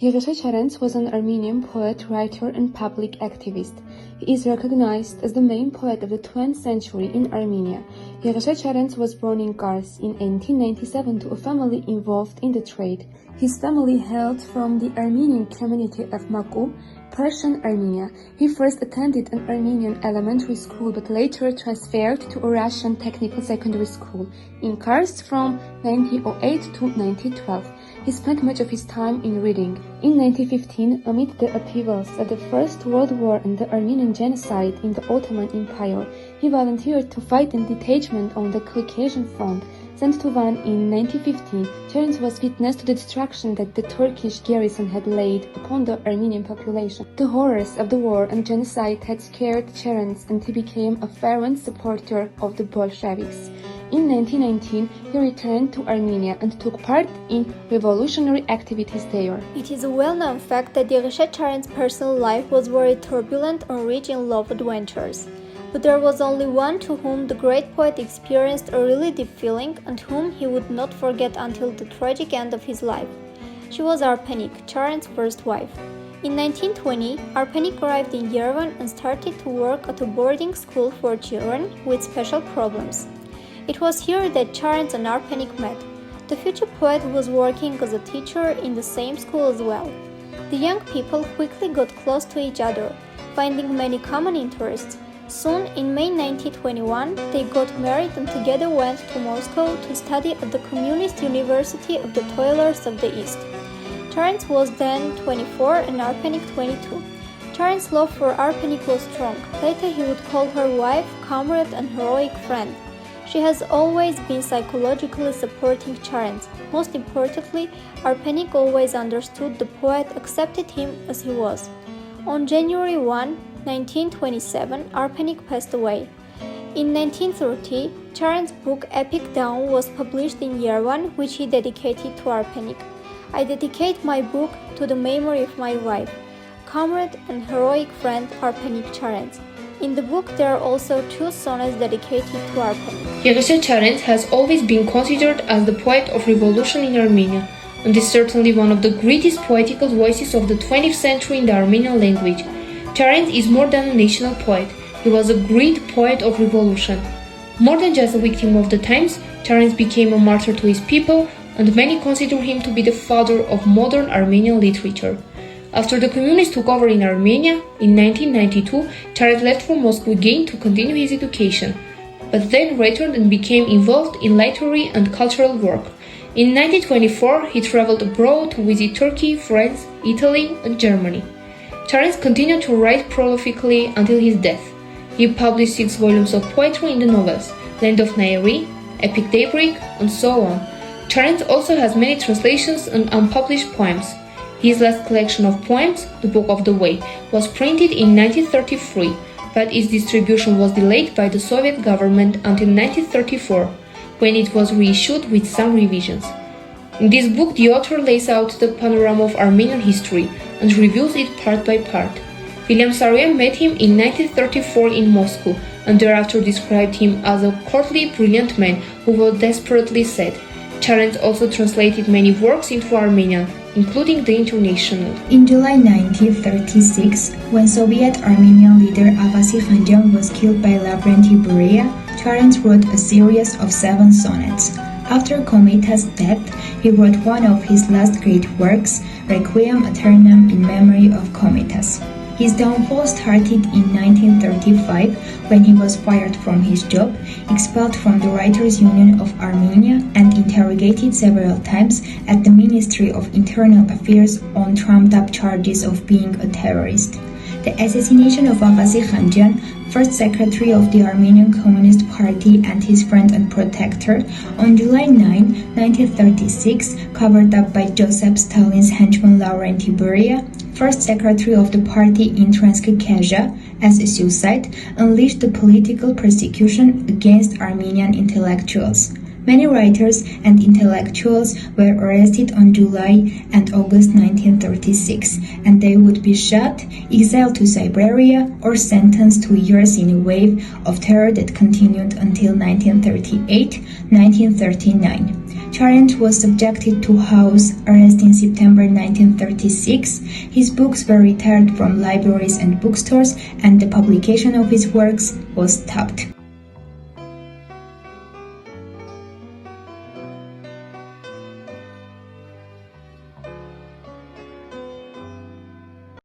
Yeghishe Charents was an Armenian poet, writer, and public activist. He is recognized as the main poet of the 20th century in Armenia. Yeghishe Charents was born in Kars in 1897 to a family involved in the trade. His family hailed from the Armenian community of Maku, Persian Armenia. He first attended an Armenian elementary school but later transferred to a Russian technical secondary school in Kars from 1908 to 1912. He spent much of his time in reading. In 1915, amid the upheavals of the First World War and the Armenian genocide in the Ottoman Empire, he volunteered to fight in detachment on the Caucasian front. Sent to Van in 1915, Charents was witness to the destruction that the Turkish garrison had laid upon the Armenian population. The horrors of the war and genocide had scared Charents, and he became a fervent supporter of the Bolsheviks. In 1919, he returned to Armenia and took part in revolutionary activities there. It is a well-known fact that Yeghishe Charents' personal life was very turbulent and rich in love adventures. But there was only one to whom the great poet experienced a really deep feeling and whom he would not forget until the tragic end of his life. She was Arpenik, Charents' first wife. In 1920, Arpenik arrived in Yerevan and started to work at a boarding school for children with special problems. It was here that Charents and Arpenik met. The future poet was working as a teacher in the same school as well. The young people quickly got close to each other, finding many common interests. Soon, in May 1921, they got married and together went to Moscow to study at the Communist University of the Toilers of the East. Charents was then 24 and Arpenik 22. Charents' love for Arpenik was strong. Later he would call her wife, comrade and heroic friend. She has always been psychologically supporting Charents. Most importantly, Arpenik always understood the poet, accepted him as he was. On January 1, 1927, Arpenik passed away. In 1930, Charents' book Epic Dawn was published in Yerevan, which he dedicated to Arpenik. I dedicate my book to the memory of my wife, comrade and heroic friend Arpenik Charents. In the book there are also two sonnets dedicated to Arpenik. Yeghishe Charents has always been considered as the poet of revolution in Armenia, and is certainly one of the greatest poetical voices of the 20th century in the Armenian language. Charents is more than a national poet, he was a great poet of revolution. More than just a victim of the times, Charents became a martyr to his people, and many consider him to be the father of modern Armenian literature. After the communists took over in Armenia, in 1992, Charents left for Moscow again to continue his education, but then returned and became involved in literary and cultural work. In 1924, he traveled abroad to visit Turkey, France, Italy, and Germany. Charents continued to write prolifically until his death. He published 6 volumes of poetry in the novels Land of Nairi, Epic Daybreak, and so on. Charents also has many translations and unpublished poems. His last collection of poems, The Book of the Way, was printed in 1933, but its distribution was delayed by the Soviet government until 1934, when it was reissued with some revisions. In this book, the author lays out the panorama of Armenian history and reviews it part by part. William Saroyan met him in 1934 in Moscow and thereafter described him as a courtly, brilliant man who was desperately sad. Charents also translated many works into Armenian, including the International. In July 1936, when Soviet Armenian leader Abbasi Khanjan was killed by Lavrenti Beria, Charents wrote a series of 7 sonnets. After Komitas' death, he wrote one of his last great works, Requiem Aeternam in memory of Komitas. His downfall started in 1935 when he was fired from his job, expelled from the Writers' Union of Armenia, and interrogated several times at the Ministry of Internal Affairs on trumped-up charges of being a terrorist. The assassination of Abbasi Khanjan, first secretary of the Armenian Communist Party and his friend and protector, on July 9, 1936, covered up by Joseph Stalin's henchman Lavrenti Beria, first secretary of the party in Transcaucasia, as a suicide, unleashed the political persecution against Armenian intellectuals. Many writers and intellectuals were arrested on July and August 1936, and they would be shot, exiled to Siberia, or sentenced to years in a wave of terror that continued until 1938-1939. Charents was subjected to house arrest in September 1936. His books were retired from libraries and bookstores, and the publication of his works was stopped.